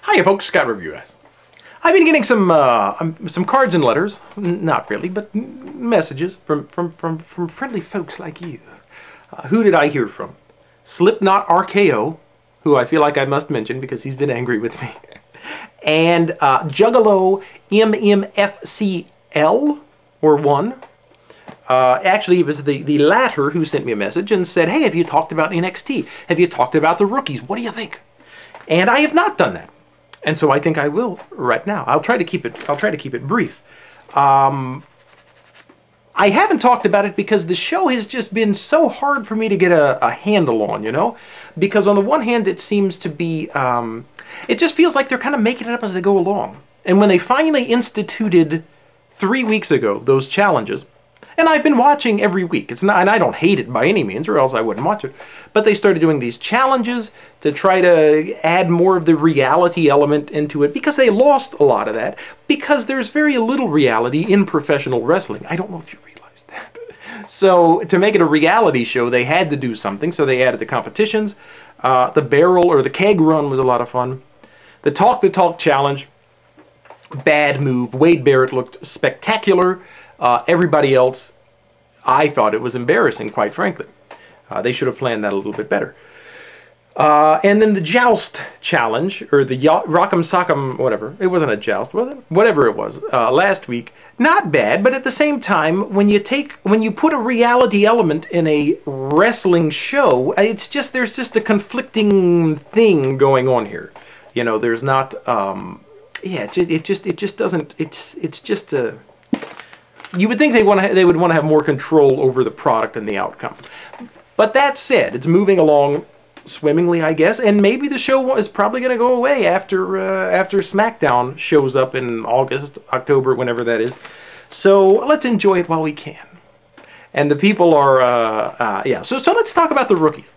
Hiya folks, Scott Review guys. I've been getting some cards and letters, not really, but messages from friendly folks like you. Who did I hear from? Slipknot RKO, who I feel like I must mention because he's been angry with me, and Juggalo MMFCL, or 1. Actually, it was the latter who sent me a message and said, hey, have you talked about NXT? Have you talked about the rookies? What do you think? And I have not done that. And so I think I will right now. I'll try to keep it brief. I haven't talked about it because the show has just been so hard for me to get a handle on, you know? Because on the one hand, it seems to be, it just feels like they're kind of making it up as they go along. And when they finally instituted 3 weeks ago those challenges, and I've been watching every week. It's not, and I don't hate it by any means, or else I wouldn't watch it. But they started doing these challenges to try to add more of the reality element into it, because they lost a lot of that, because there's very little reality in professional wrestling. I don't know if you realize that. So to make it a reality show, they had to do something, so they added the competitions. The barrel or the keg run was a lot of fun. The Talk the Talk challenge, bad move. Wade Barrett looked spectacular. Everybody else, I thought it was embarrassing, quite frankly. They should have planned that a little bit better. And then the Joust challenge, or the Rock'em Sock'em, whatever. It wasn't a joust, was it? Whatever it was, last week. Not bad, but at the same time, when you put a reality element in a wrestling show, it's just, there's just a conflicting thing going on here. You know, there's not, yeah, it just doesn't, it's just a... You would think they would want to have more control over the product and the outcome. But that said, it's moving along swimmingly, I guess, and maybe the show is probably going to go away after SmackDown shows up in August, October, whenever that is. So let's enjoy it while we can. And the people are, yeah. So let's talk about the rookies.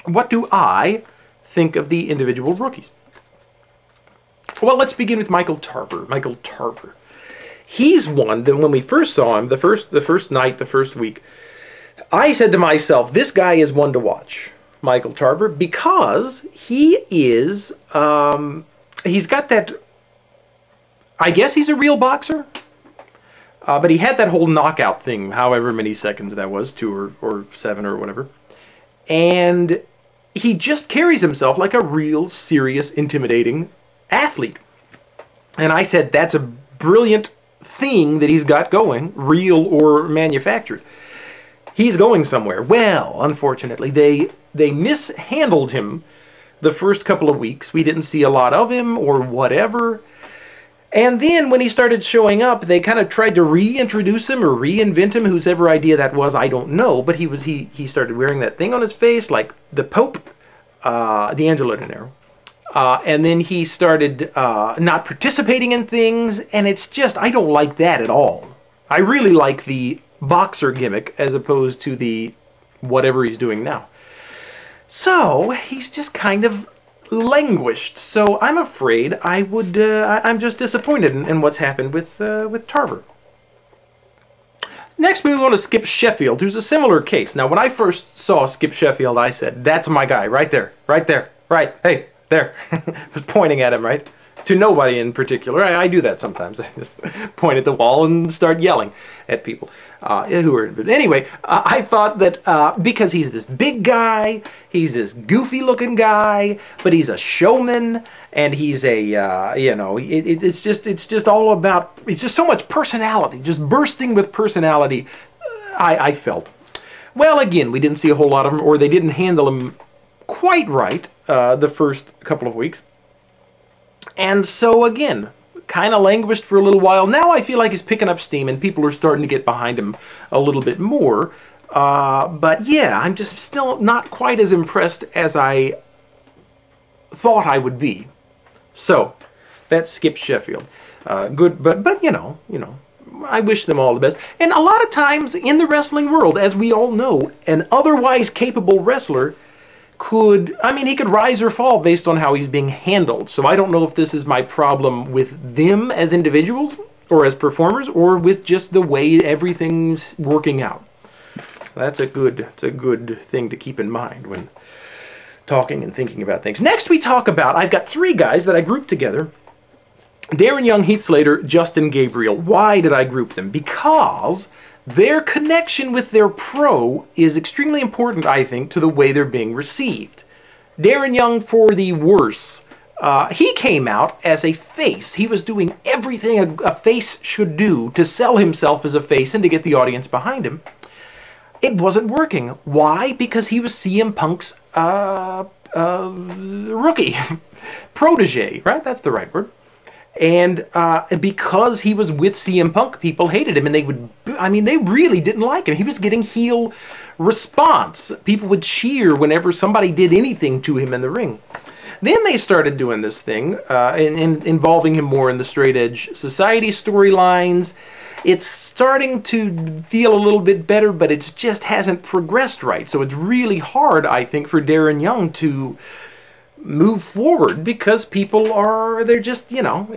What do I think of the individual rookies? Well, let's begin with Michael Tarver. Michael Tarver. He's one that when we first saw him, the first night, the first week, I said to myself, this guy is one to watch, Michael Tarver, because he is, he's got that, I guess he's a real boxer, but he had that whole knockout thing, however many seconds that was, 2 or 7 or whatever, and he just carries himself like a real, serious, intimidating athlete. And I said, that's a brilliant thing that he's got going, real or manufactured. He's going somewhere. Well, unfortunately, they mishandled him the first couple of weeks. We didn't see a lot of him or whatever. And then when he started showing up, they kind of tried to reintroduce him or reinvent him, whosever idea that was, I don't know. But he started wearing that thing on his face like the Pope, D'Angelo Dinero. And then he started not participating in things, and it's just, I don't like that at all. I really like the boxer gimmick as opposed to the whatever he's doing now. So he's just kind of languished. So I'm afraid I'm just disappointed in what's happened with Tarver. Next, we move on to Skip Sheffield, who's a similar case. Now, when I first saw Skip Sheffield, I said, that's my guy, right there, right there, right, hey. There, was pointing at him, right? To nobody in particular. I do that sometimes. I just point at the wall and start yelling at people. But anyway, I thought that because he's this big guy, he's this goofy-looking guy, but he's a showman, and he's a, you know, it's just all about, it's just so much personality, just bursting with personality, I felt. Well, again, we didn't see a whole lot of him, or they didn't handle him quite right the first couple of weeks. And so again, kind of languished for a little while. Now I feel like he's picking up steam and people are starting to get behind him a little bit more. But yeah, I'm just still not quite as impressed as I thought I would be. So that's Skip Sheffield. Good, but you know, I wish them all the best. And a lot of times in the wrestling world, as we all know, an otherwise capable wrestler he could rise or fall based on how he's being handled. So I don't know if this is my problem with them as individuals or as performers, or with just the way everything's working out. That's a good thing to keep in mind when talking and thinking about things. Next we talk about, I've got 3 guys that I grouped together. Darren Young, Heath Slater, Justin Gabriel. Why did I group them? Because their connection with their pro is extremely important, I think, to the way they're being received. Darren Young, for the worse, he came out as a face. He was doing everything a face should do to sell himself as a face and to get the audience behind him. It wasn't working. Why? Because he was CM Punk's rookie, protege, right? That's the right word. And because he was with CM Punk, people hated him, and they really didn't like him. He was getting heel response. People would cheer whenever somebody did anything to him in the ring. Then they started doing this thing, involving him more in the straight edge society storylines. It's starting to feel a little bit better, but it just hasn't progressed right. So it's really hard, I think, for Darren Young to move forward because people are, they're just, you know,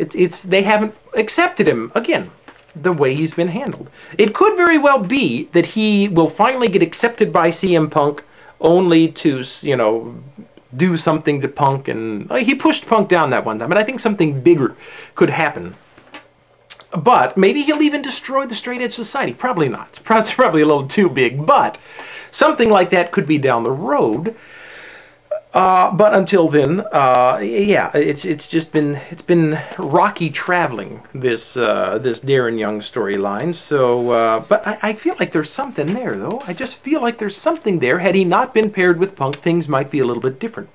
they haven't accepted him, again, the way he's been handled. It could very well be that he will finally get accepted by CM Punk only to, you know, do something to Punk, and he pushed Punk down that one time, but I think something bigger could happen. But maybe he'll even destroy the straight edge society. Probably not. It's probably a little too big, but something like that could be down the road. But until then, yeah, it's been rocky traveling, this Darren Young storyline. So, but I feel like there's something there, though. I just feel like there's something there. Had he not been paired with Punk, things might be a little bit different.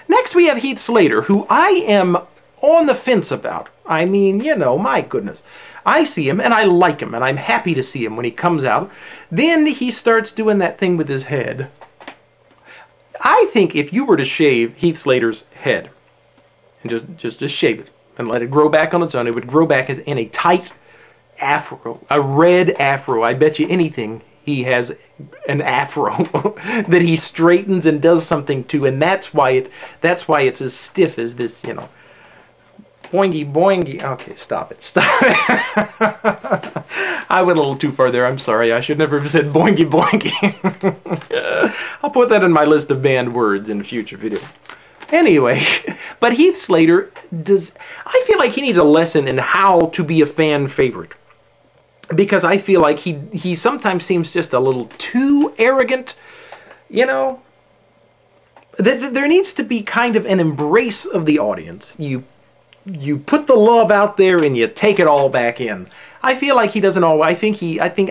Next, we have Heath Slater, who I am on the fence about. I mean, you know, my goodness. I see him, and I like him, and I'm happy to see him when he comes out. Then he starts doing that thing with his head. I think if you were to shave Heath Slater's head, and just shave it, and let it grow back on its own, it would grow back in a tight afro, a red afro. I bet you anything he has an afro that he straightens and does something to, and that's why it's as stiff as this, you know. Boingy, boingy. Okay, stop it. Stop it. I went a little too far there. I'm sorry. I should never have said boingy, boingy. I'll put that in my list of banned words in a future video. Anyway, but Heath Slater I feel like he needs a lesson in how to be a fan favorite. Because I feel like he sometimes seems just a little too arrogant, you know. There needs to be kind of an embrace of the audience. You put the love out there and you take it all back in. I feel like he doesn't always. I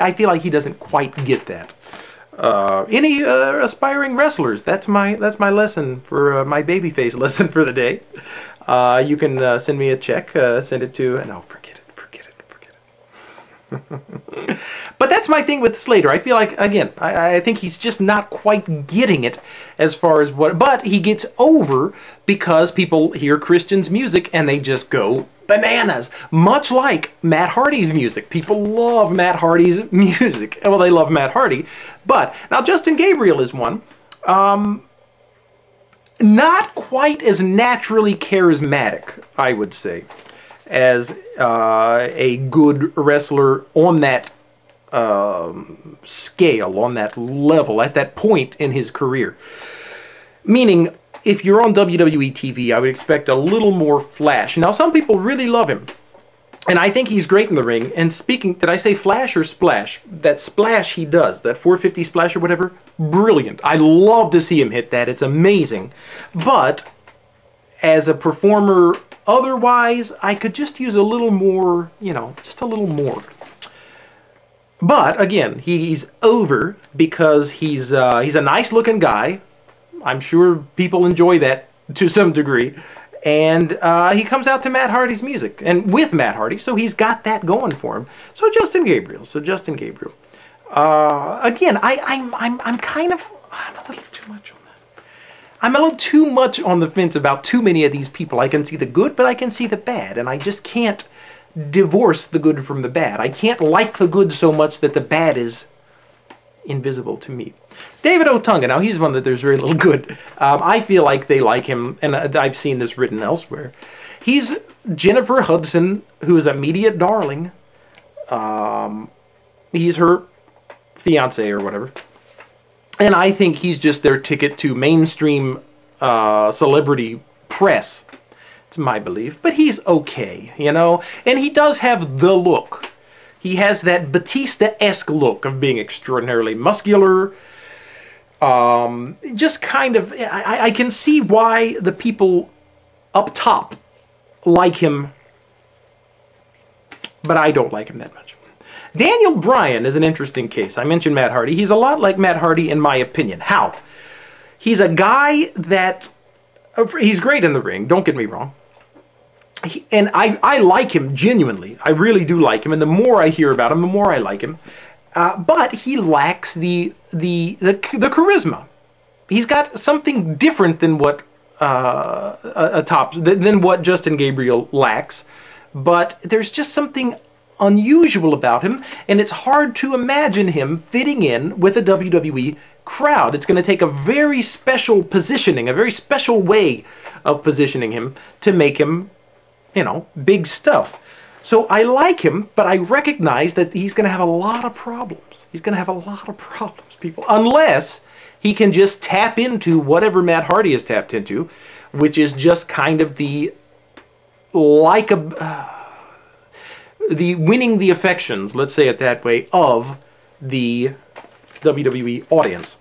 feel like he doesn't quite get that. Any aspiring wrestlers? That's my lesson for my babyface lesson for the day. You can send me a check. Send it to. No, forget it. But that's my thing with Slater. I feel like, again, I think he's just not quite getting it as far as what... But he gets over because people hear Christian's music and they just go bananas. Much like Matt Hardy's music. People love Matt Hardy's music. Well, they love Matt Hardy. But, now Justin Gabriel is one. Not quite as naturally charismatic, I would say, as a good wrestler on that scale, on that level, at that point in his career. Meaning, if you're on WWE TV, I would expect a little more flash. Now, some people really love him, and I think he's great in the ring. And speaking, did I say flash or splash? That splash he does, that 450 splash or whatever, brilliant. I love to see him hit that. It's amazing. But as a performer otherwise, I could just use a little more, you know, just a little more. But again, he's over because he's a nice-looking guy. I'm sure people enjoy that to some degree. And he comes out to Matt Hardy's music, and with Matt Hardy, so he's got that going for him. So Justin Gabriel. Again, I'm kind of, I'm a little too much on that. I'm a little too much on the fence about too many of these people. I can see the good, but I can see the bad, and I just can't divorce the good from the bad. I can't like the good so much that the bad is invisible to me. David Otunga, now he's one that there's very little good. I feel like they like him, and I've seen this written elsewhere. He's Jennifer Hudson, who is a media darling. He's her fiance or whatever. And I think he's just their ticket to mainstream celebrity press. It's my belief. But he's okay, you know? And he does have the look. He has that Batista-esque look of being extraordinarily muscular. Just kind of... I can see why the people up top like him, but I don't like him that much. Daniel Bryan is an interesting case. I mentioned Matt Hardy. He's a lot like Matt Hardy in my opinion. How? He's a guy that... he's great in the ring, don't get me wrong. And I like him genuinely. I really do like him. And the more I hear about him, the more I like him. But he lacks the charisma. He's got something different than what than what Justin Gabriel lacks. But there's just something unusual about him, and it's hard to imagine him fitting in with a WWE crowd. It's going to take a very special positioning, a very special way of positioning him to make him, you know, big stuff. So I like him, but I recognize that he's going to have a lot of problems. He's going to have a lot of problems, people, unless he can just tap into whatever Matt Hardy has tapped into, which is just kind of the winning the affections, let's say it that way, of the WWE audience.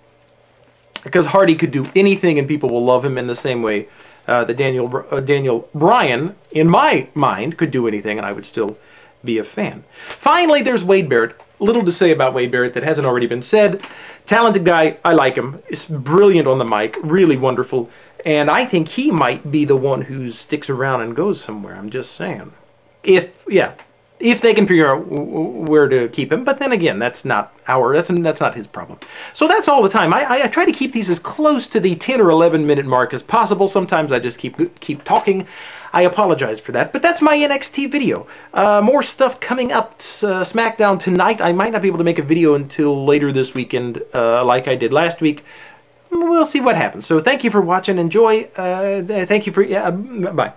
Because Hardy could do anything and people will love him in the same way that Daniel Bryan, in my mind, could do anything and I would still be a fan. Finally, there's Wade Barrett. Little to say about Wade Barrett that hasn't already been said. Talented guy, I like him. He's brilliant on the mic, really wonderful. And I think he might be the one who sticks around and goes somewhere. I'm just saying. If they can figure out where to keep him. But then again, that's not his problem. So that's all the time. I try to keep these as close to the 10 or 11 minute mark as possible. Sometimes I just keep talking. I apologize for that. But that's my NXT video. More stuff coming up. SmackDown tonight. I might not be able to make a video until later this weekend like I did last week. We'll see what happens. So thank you for watching. Enjoy. Thank you for... bye.